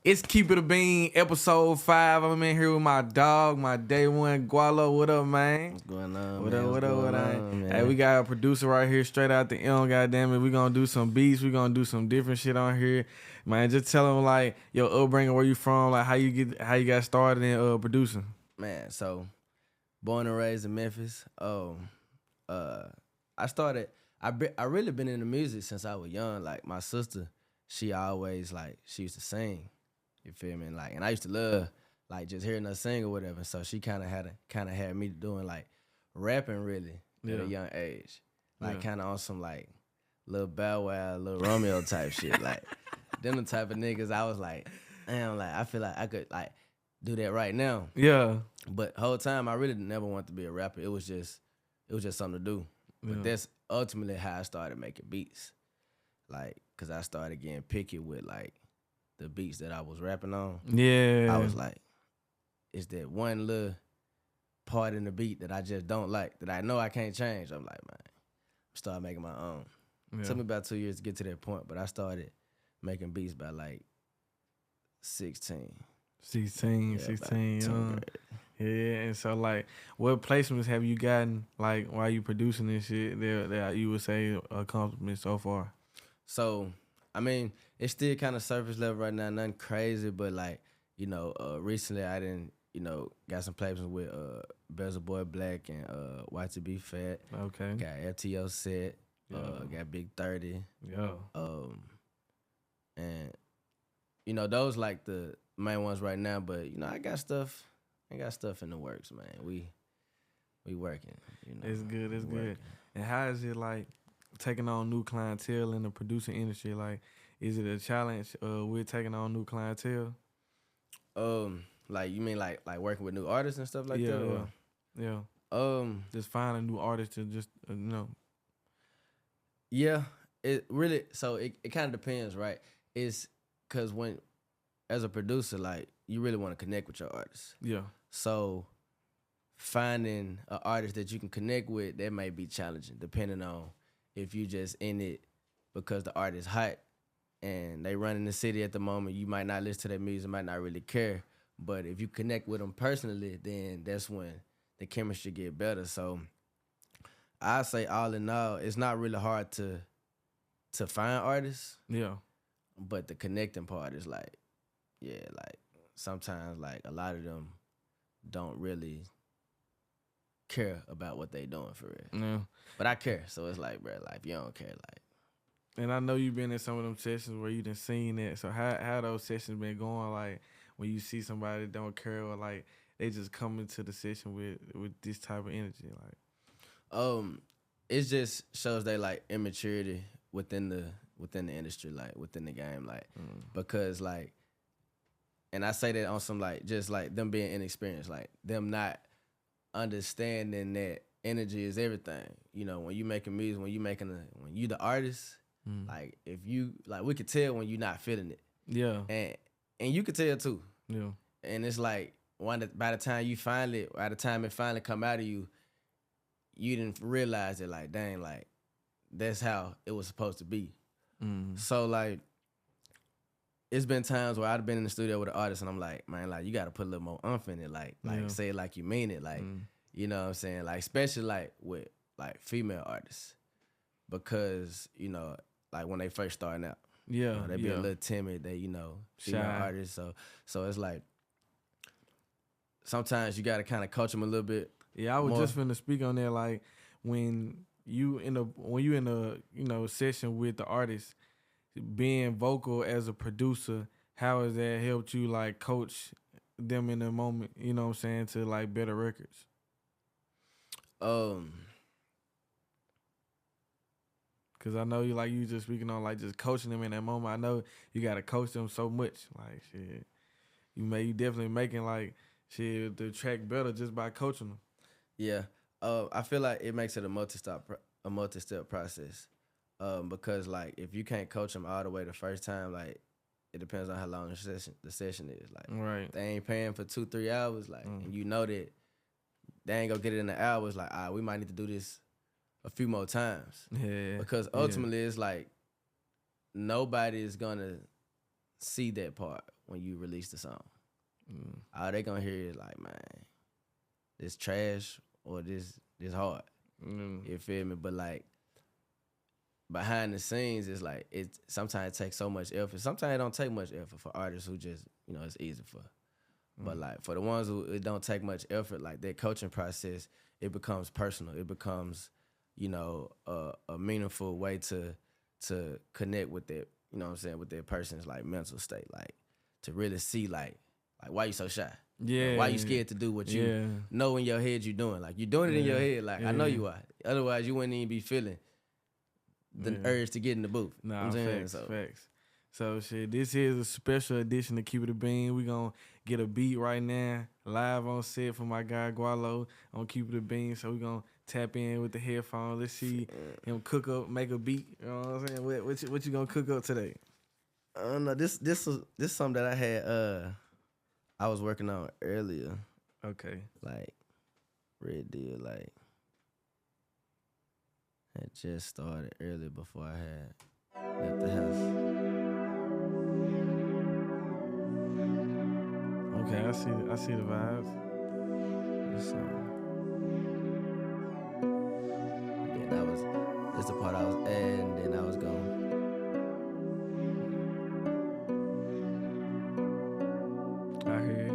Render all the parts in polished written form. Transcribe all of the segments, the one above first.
It's Keep It a Bean, episode 5. I'm in here with my dog, my day one, Gualo. What up, man? What's going on, What man? up, What's what up, going what up? on, man? Hey, we got a producer right here, straight out the M, goddamn it. We gonna do some beats. We gonna do some different shit on here. Man, just tell them, like, your upbringing, where you from, like, how you got started in producing. Man, so born and raised in Memphis. I started. I really been into music since I was young. Like my sister, she always she used to sing. You feel me? And I used to love just hearing her sing or whatever. So she kind of had me doing rapping really at a young age. Kind of on some little Bow Wow, little Romeo type shit. Like them the type of niggas I was like, damn, I feel like I could do that right now. Yeah. But whole time I really never wanted to be a rapper. It was just something to do. But that's ultimately how I started making beats. Cause I started getting picky with the beats that I was rapping on. Yeah. I was like, it's that one little part in the beat that I just don't like, that I know I can't change. I'm like, man, start making my own. Yeah. It took me about 2 years to get to that point, but I started making beats by 16. 16. Yeah, and so what placements have you gotten while you producing this shit that you would say accomplishments so far? So, I mean, it's still kind of surface level right now, nothing crazy, but recently I didn't, got some placements with Bezel Boy Black and YTB Fat. Okay. Got FTO Set. Got Big 30. Yeah. And those the main ones right now, but I got stuff in the works, man. We working. It's good. It's good. And how is it taking on new clientele in the producing industry? Is it a challenge with taking on new clientele? You mean working with new artists and stuff that? Yeah. Just finding new artists to just Yeah, it really. So it kind of depends, right? It's because when as a producer, you really want to connect with your artists. Yeah. So finding an artist that you can connect with, that may be challenging, depending on if you just in it because the artist hot and they run in the city at the moment. You might not listen to their music, might not really care. But if you connect with them personally, then that's when the chemistry get better. So I say all in all, it's not really hard to find artists. Yeah. But the connecting part is sometimes a lot of them don't really care about what they doing for real. Yeah. But I care, so it's bro, if you don't care, And I know you've been in some of them sessions where you done seen that. So how those sessions been going? When you see somebody that don't care, or they just come into the session with this type of energy, it just shows they immaturity within the industry, within the game, because and I say that on some just them being inexperienced, them not understanding that energy is everything. When you making music, when you the artist, if you we could tell when you not feeling it. Yeah. And you could tell too. Yeah. And it's by the time it finally come out of you, you didn't realize it. Dang, that's how it was supposed to be. So it's been times where I've been in the studio with an artist and I'm like, man, you got to put a little more umph in it, say it like you mean it, you know what I'm saying, especially with female artists, because when they first starting out, they be a little timid, they female shy artists, so it's sometimes you got to kind of coach them a little bit. Yeah, I was just finna speak on that. When you in a session with the artist, being vocal as a producer, how has that helped you coach them in the moment? You know what I'm saying, to better records. Cause I know you just speaking on just coaching them in that moment. I know you gotta coach them so much. Shit, you definitely making the track better just by coaching them. Yeah, I feel it makes it a multi-step process. Because if you can't coach them all the way the first time, it depends on how long the session is. Right. They ain't paying for 2-3 hours, and you know that they ain't gonna get it in the hours. We might need to do this a few more times. Yeah. Because ultimately it's nobody is gonna see that part when you release the song. All they gonna hear is like, man, this trash or this hard. You feel me? But like behind the scenes, it's like sometimes it takes so much effort. Sometimes it don't take much effort for artists who just, it's easy for. But like for the ones who it don't take much effort, like their coaching process, it becomes personal. It becomes, a meaningful way to connect with their, with their person's like mental state, like to really see like why you so shy? Yeah. Why you scared to do what you know in your head you doing? Like you're doing it in your head. Like I know you are. Otherwise you wouldn't even be feeling the urge to get in the booth. Nah, facts. So shit, this is a special edition of Keep It a Bean. We gonna get a beat right now, live on set for my guy Gualo on Keep It a Bean. So we gonna tap in with the headphones. Let's see him cook up, make a beat. You know what I'm saying? What you gonna cook up today? No, this is something that I had I was working on earlier. Okay. Like Red Deal, like had just started earlier before I had left the house. Okay, I see the vibes. This song. And then that's the part I was adding, then I was going. I hear it.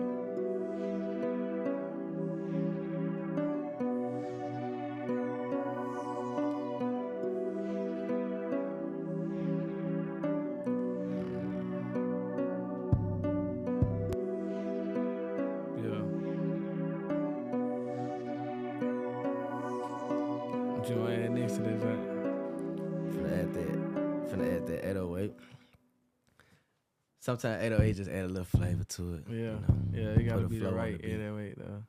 What you want to add next to this, right? Finna add that 808. Sometimes 808 just add a little flavor to it. Yeah, it gotta be the right 808 though.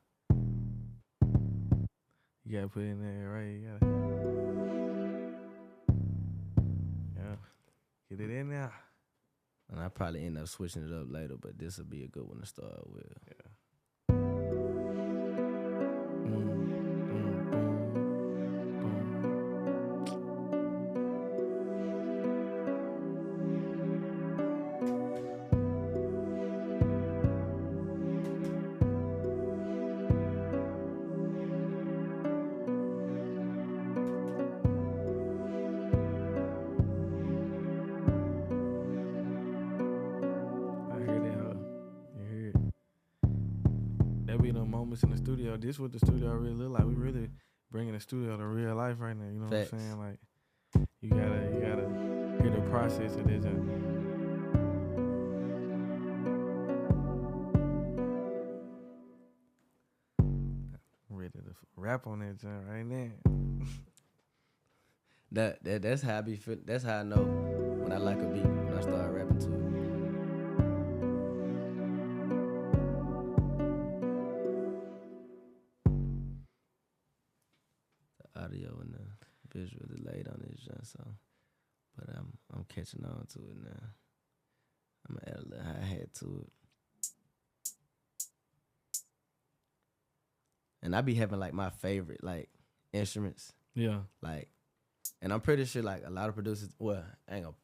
You gotta put it in there, right? Get it in there. And I probably end up switching it up later, but this will be a good one to start with. Yeah. In the studio, this is what the studio really look like. We really bringing the studio to real life right now. You know Facts. What I'm saying? Like you gotta hear the process of this. I'm ready to rap on that joint right now. That's how I be feel. That's how I know when I like a beat, when I start rapping to it. Audio and the visual delayed on this joint, so but I'm catching on to it now. I'm gonna add a little hi-hat to it. And I be having like my favorite like instruments. Yeah. Like, and I'm pretty sure like a lot of producers, well, I ain't gonna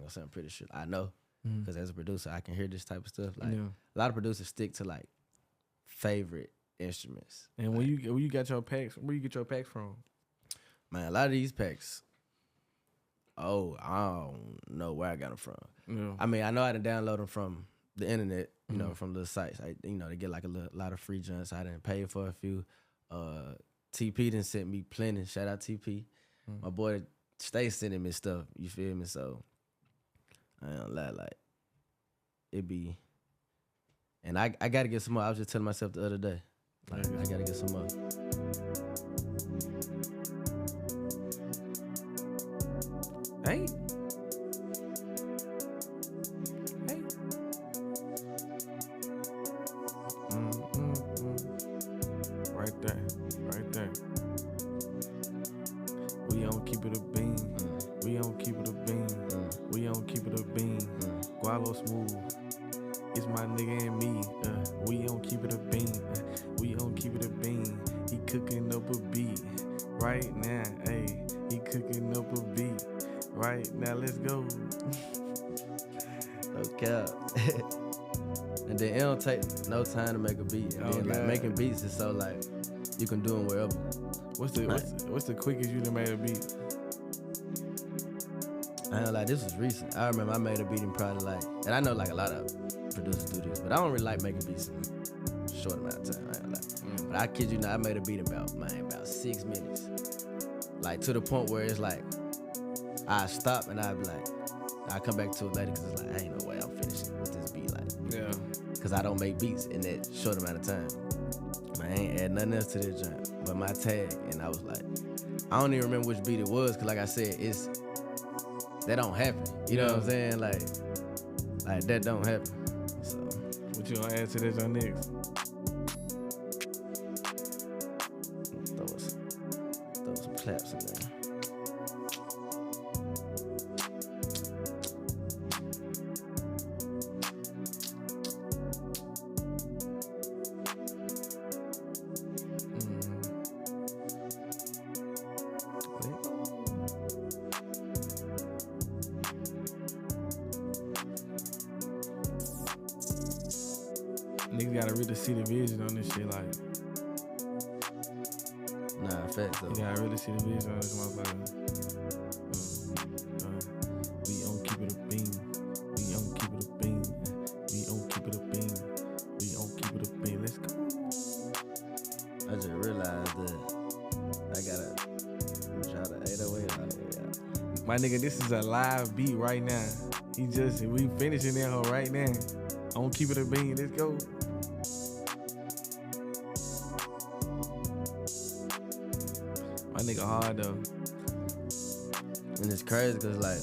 say I'm pretty sure. I know, because as a producer I can hear this type of stuff. Like a lot of producers stick to like favorite instruments. And when you got your packs, where you get your packs from? Man, a lot of these packs, I don't know where I got them from. Yeah. I mean, I know I done download them from the internet, you know, from little sites. They get like a lot of free joints. I done paid for a few. TP done sent me plenty. Shout out TP. My boy stay sending me stuff. You feel me? So I don't lie, like it be. And I gotta get some more. I was just telling myself the other day, like I gotta get some more. Hey. Right there. We don't keep it a bean. We don't keep it a bean. We don't keep it a bean. Gualo smooth. It's my nigga and me. We don't keep it a bean. We don't keep it a bean. He cooking up a beat right now. Hey, he cooking up a beat right now. Let's go. Okay. And then it don't take no time to make a beat. And then like making beats is so like you can do them wherever. What's the quickest you done made a beat? I ain't like this was recent. I remember I made a beat in probably like, and I know like a lot of producers do this, but I don't really like making beats in a short amount of time. I ain't like, but I kid you not, I made a beat in about 6 minutes. Like to the point where it's like I stop and I be like, I come back to it later because it's like I ain't no way I'm finishing with this beat like. Yeah. Because I don't make beats in that short amount of time. I ain't add nothing else to this joint but my tag, and I was like, I don't even remember which beat it was because like I said, that don't happen. You know what I'm saying? Like that don't happen. So what you gonna add to this on next? Throw some claps in there. Niggas gotta really see the vision on this shit, like. Nah, facts though. You gotta really see the vision on this motherfucker. We don't keep it a beam. We don't keep it a beam. We don't keep it a beam. We don't keep it a beam. Let's go. I just realized that I gotta try to 808 out of here. My nigga, this is a live beat right now. We finishing that hoe right now. I don't keep it a beam. Let's go. My nigga hard though. And it's crazy because like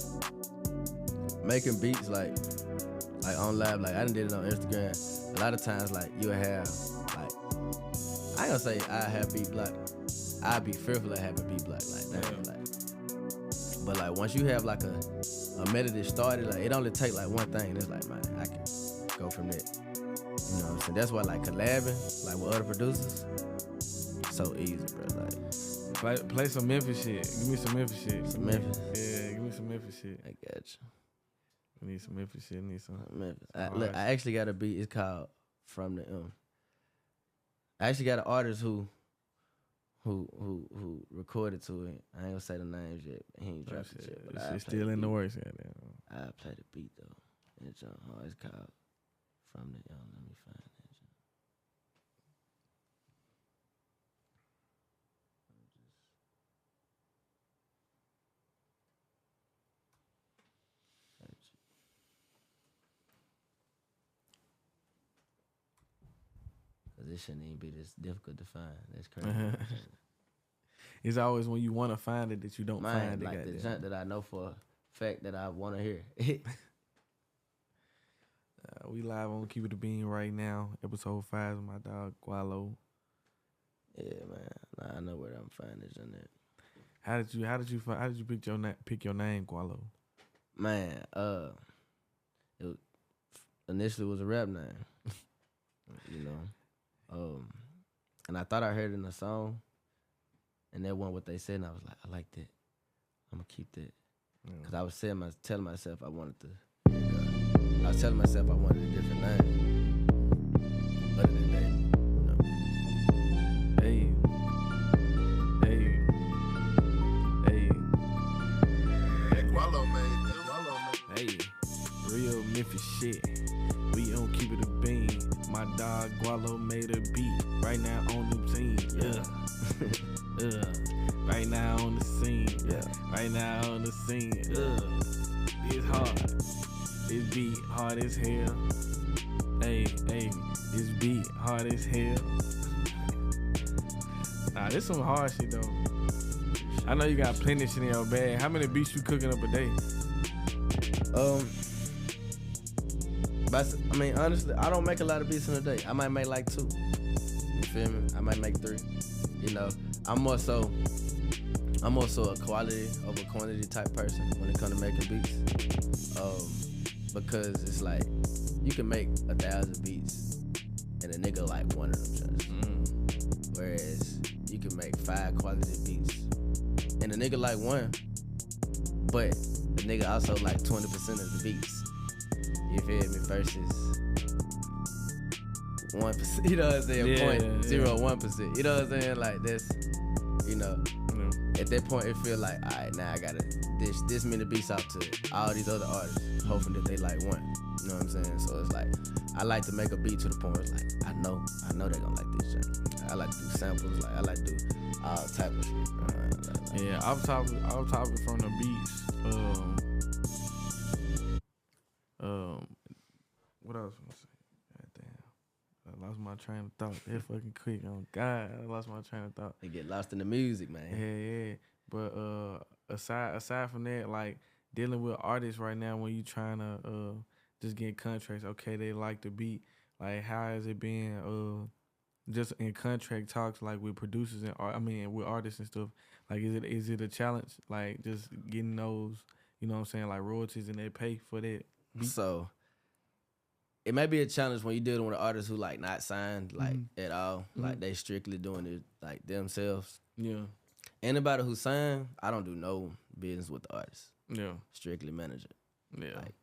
making beats like on live, like I done did it on Instagram. A lot of times like you'll have like, I ain't gonna say I have beat block. I'd be fearful of having beat block like that. Like, but like once you have like a melody started, like it only take like one thing. And it's like, man, I can go from that. You know what I'm saying? That's why like collabing like with other producers, so easy, bro. Like play some Memphis shit. Give me some Memphis shit. Some Memphis. Yeah, give me some Memphis shit. I got you. I need some Memphis shit. I need some Memphis. Look, I actually got a beat. It's called From the I actually got an artist who recorded to it. I ain't gonna say the names yet. He ain't dropped it yet. But it's still in the works. Yeah, I play the beat though. It's called From the Let me find that. This shouldn't even be this difficult to find. That's crazy. It's always when you want to find it that you don't find it. Like the junk that I know for a fact that I want to hear. We live on Keep It a Bean right now. Episode 5 with my dog Gualo. Yeah, man. Nah, I know where I'm finding this on that. How did you pick your name, Gualo? Man, it initially was a rap name. You know. And I thought I heard it in a song, and that wasn't what they said, and I was like, I like that. I'm gonna keep that. Cause I was telling myself I wanted a different name. Other than that, you know. Hey. Gualo made. Hey, real Memphis shit. We don't keep it a bean. My dog Gualo made a beat right now on the scene. Yeah. Right now on the scene. Yeah. Right now on the scene. It's hard. This beat hard as hell. Hey, this beat hard as hell. Nah, this some hard shit though. I know you got plenty of shit in your bag. How many beats you cooking up a day? But I mean, honestly, I don't make a lot of beats in a day. I might make like 2. You feel me? I might make 3. You know, I'm more so a quality over quantity type person when it comes to making beats. Because it's like you can make 1,000 beats and a nigga like one of them just. Whereas you can make 5 quality beats and a nigga like one, but the nigga also like 20% of the beats. You feel me? Versus 1%. You know what I'm saying? Yeah, 0.01%. You know what I'm saying? Like that's, you know, at that point it feel like, all right, now I gotta dish this many beats out to all these other artists, hoping that they like one. You know what I'm saying? So it's like I like to make a beat to the point where it's like I know they gonna like this shit. I like to do samples, like I like to do all type of shit. Yeah, I'm talking from the beats. What else was I say? God damn, I lost my train of thought. That fucking quick. Oh God, I lost my train of thought. They get lost in the music, man. Yeah. But aside from that, like dealing with artists right now, when you trying to just get contracts, okay, they like the beat. Like, how has it been? Just in contract talks, like with producers and with artists and stuff. Like, is it a challenge? Like, just getting those, you know what I'm saying, like royalties and they pay for that beat? So it may be a challenge when you're dealing with an artist who like not signed like at all. Like they strictly doing it like themselves. Yeah. Anybody who signed, I don't do no business with the artist. Yeah. Strictly manager. Yeah. Like,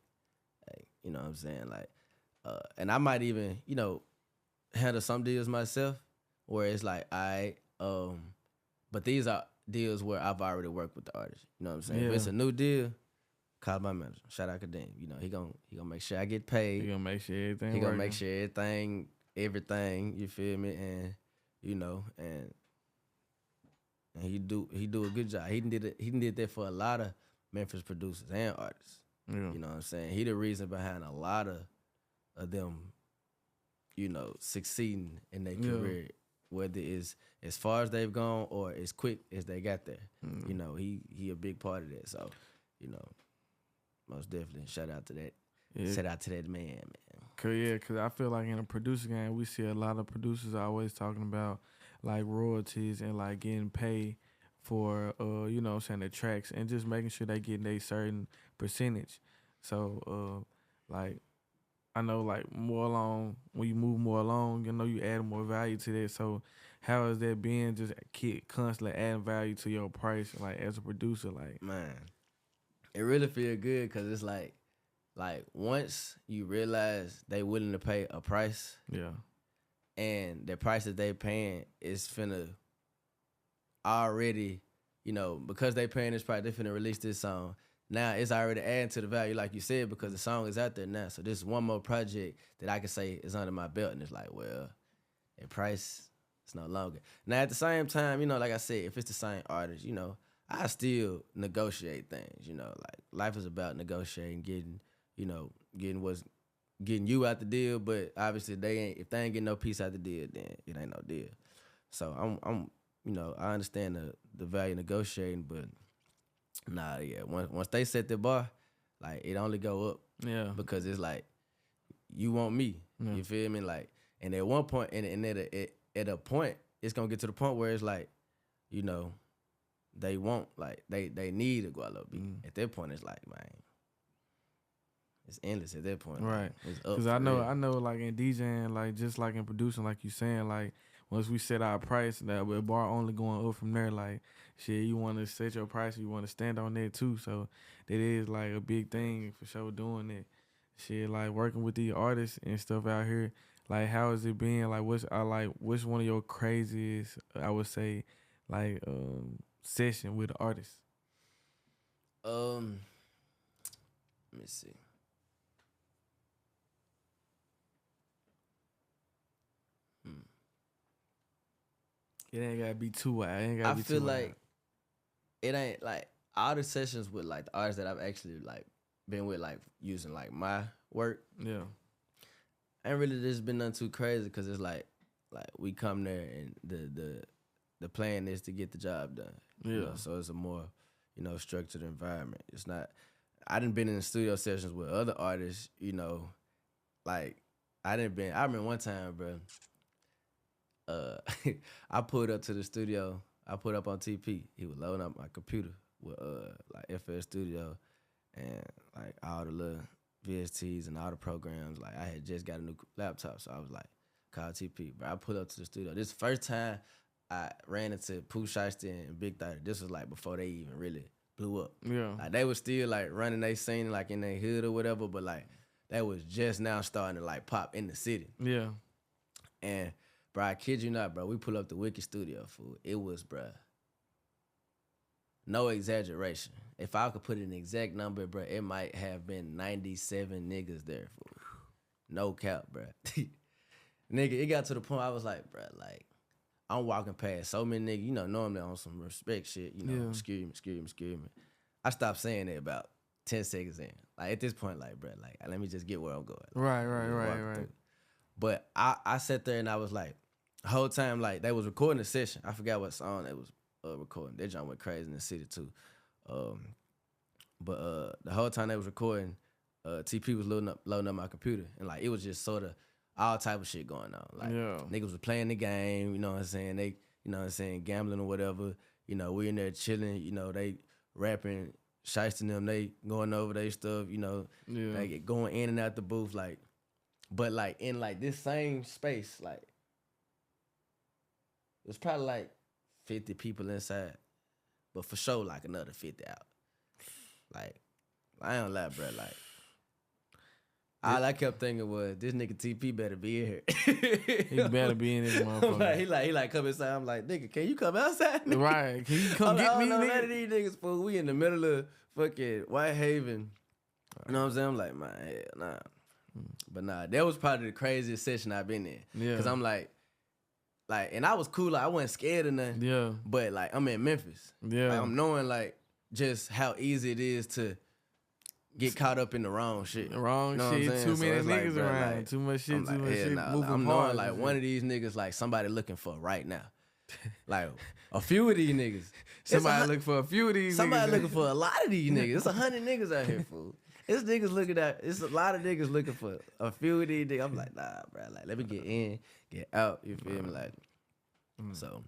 you know what I'm saying? Like, and I might even, you know, handle some deals myself where it's like, but these are deals where I've already worked with the artist. You know what I'm saying? Yeah. If it's a new deal, call my manager. Shout out Kadeem. You know, he gonna make sure I get paid. He gonna make sure everything. He gonna make sure everything, you feel me? And you know, and he do a good job. He did that for a lot of Memphis producers and artists. Yeah. You know what I'm saying? He the reason behind a lot of them, you know, succeeding in their career, whether it's as far as they've gone or as quick as they got there. You know, he a big part of that. So, you know, most definitely shout out to that. Yeah. Shout out to that man. Cause I feel like in a producer game, we see a lot of producers always talking about like royalties and like getting paid for you know what I'm saying, the tracks, and just making sure they getting a certain percentage. So like I know like more along, when you move more along, you know, you add more value to that. So how is that being, just constantly adding value to your price, like as a producer? Like, Man, it really feel good because it's like once you realize they willing to pay a price, yeah, and the price that they paying is finna already, you know, because they paying this price, they finna release this song. Now it's already adding to the value, like you said, because the song is out there now. So this is one more project that I can say is under my belt, and it's like, well, the price is no longer. Now at the same time, you know, like I said, if it's the same artist, you know, I still negotiate things. You know, like life is about negotiating, getting you out the deal. But obviously, if they ain't getting no piece out the deal, then it ain't no deal. So I'm you know, I understand the value of negotiating, but nah, yeah. Once they set the bar, like it only go up. yeah, Because it's like you want me. You feel me? Like, and at one point, and at a point, it's gonna get to the point where it's like, you know, they want, like they need a Gualo beat. At that point, it's like, man, it's endless. At that point, right? It's up. Because I know, like in DJing, like just like in producing, like you saying, like once we set our price, that the bar only going up from there. Like, shit, you want to set your price, you want to stand on that too. So that is like a big thing for sure, doing that. Shit, like working with these artists and stuff out here. Like, how has it been? Like, what's one of your craziest, I would say, like session with the artist? Let me see. It ain't gotta be too wide. I feel like it ain't like all the sessions with like the artists that I've actually like been with, like using like my work. Yeah. Ain't really just been nothing too crazy, because it's like we come there and the plan is to get the job done. Yeah. You know? So it's a more, you know, structured environment. It's not. I done been in the studio sessions with other artists. You know, like I remember one time, bro. I pulled up to the studio. I put up on TP. He was loading up my computer with like FL Studio and like all the little VSTs and all the programs. Like I had just got a new laptop, so I was like, call TP. But I pulled up to the studio. This is the first time I ran into Pooh Shiesty and Big 30. This was like before they even really blew up. Yeah. Like they was still like running their scene like in their hood or whatever, but like that was just now starting to like pop in the city. Yeah. And bro, I kid you not, bro. We pull up the Wicked Studio, fool. It was, bro. No exaggeration. If I could put an exact number, bro, it might have been 97 niggas there, fool. No cap, bro. Nigga, it got to the point I was like, bro, like, I'm walking past so many niggas, you know, normally on some respect shit, you know, excuse me. I stopped saying it about 10 seconds in. Like, at this point, like, bro, like, let me just get where I'm going. Like, Right. But I sat there and I was like, the whole time, like, they was recording a session. I forgot what song they was recording. That joint went crazy in the city, too. But the whole time they was recording, TP was loading up my computer. And, like, it was just sort of all type of shit going on. Like, niggas was playing the game, you know what I'm saying? They, you know what I'm saying, gambling or whatever. You know, we in there chilling, you know, they rapping, shysting them, they going over their stuff, you know, they going in and out the booth, like, but like in like this same space, like, it was probably like 50 people inside, but for sure like another 50 out. Like, I ain't lie, bro, like, all I kept thinking was, this nigga TP better be in here. He better be in this motherfucker. He like come inside. I'm like, nigga, can you come outside? Nigga? Right. Can you come get me, nigga? None of these niggas, fool. We in the middle of fucking Whitehaven. You know what I'm saying? I'm like, man, hell, nah. But nah, that was probably the craziest session I've been in. Yeah. Cause I'm like, and I was cool. Like, I wasn't scared of nothing. Yeah. But like, I'm in Memphis. Yeah. Like, I'm knowing like just how easy it is to get caught up in the wrong shit. The wrong you know shit. Too many niggas around. Like, too much shit. I'm Too like, much shit. nah, Moving I'm parts knowing like and one shit. of these niggas like somebody looking for right now. Like a few of these niggas. Somebody looking for a few of these Somebody niggas. looking for a lot of these niggas. It's 100 niggas out here, fool. It's a lot of niggas looking for a few of these niggas. I'm like, nah, bro. Like, let me get in, get out. You feel me? Like, so.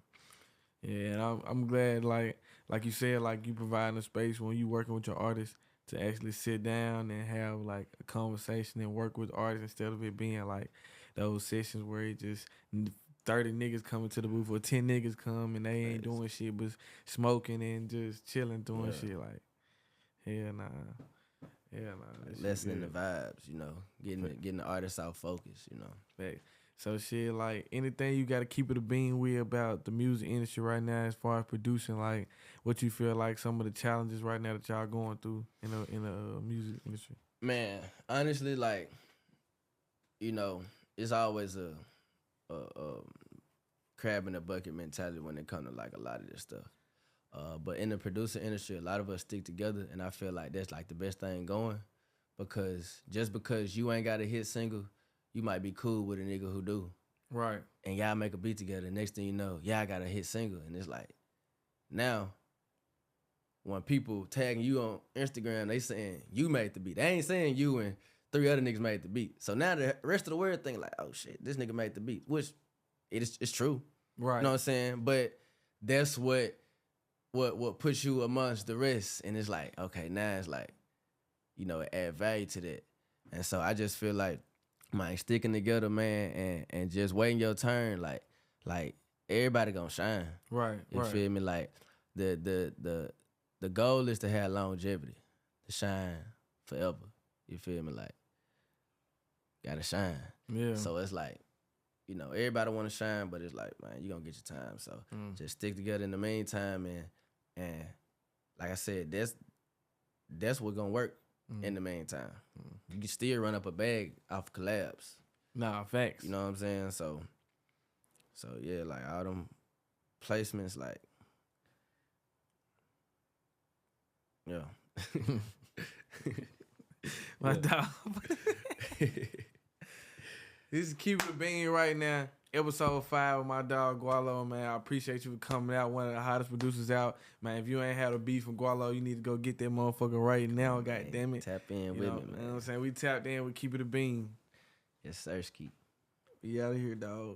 Yeah, and I'm glad, like you said, like you providing a space when you working with your artists to actually sit down and have like a conversation and work with artists instead of it being like those sessions where it just 30 niggas coming to the booth or 10 niggas come and they ain't doing shit but smoking and just chilling doing shit. Like, hell nah. Lessening the vibes, you know, getting the artists out focused, you know. Back. So shit, like anything you got to keep it a bean with about the music industry right now as far as producing, like what you feel like some of the challenges right now that y'all going through in the music industry. Man, honestly, like, you know, it's always a crab in a bucket mentality when it comes to like a lot of this stuff. But in the producer industry, a lot of us stick together, and I feel like that's like the best thing going, because just because you ain't got a hit single, you might be cool with a nigga who do. Right. And y'all make a beat together. Next thing you know, y'all got a hit single. And it's like, now, when people tagging you on Instagram, they saying you made the beat. They ain't saying you and 3 other niggas made the beat. So now the rest of the world think like, oh shit, this nigga made the beat. Which, it's true. Right. You know what I'm saying? But that's what puts you amongst the rest. And it's like, okay, now it's like, you know, add value to that. And so I just feel like, man, sticking together, man, and just waiting your turn, like everybody gonna shine. Right. You feel me? Like the goal is to have longevity, to shine forever. You feel me? Like, gotta shine. Yeah. So it's like, you know, everybody wanna shine, but it's like, man, you gonna get your time. So just stick together in the meantime, and like I said, that's what gonna work. In the meantime, you can still run up a bag off collabs. Nah, facts. You know what I'm saying? So yeah, like all them placements, like, yeah. My dog. This is Keep It Bean right now. Episode 5 with my dog Gualo, man. I appreciate you for coming out. One of the hottest producers out. Man, if you ain't had a beef from Gualo, you need to go get that motherfucker right now. God damn it. Tap in with me, man. You know what I'm saying? We tapped in with Keep It a Bean. Yes, sir, Ski. We out of here, dog.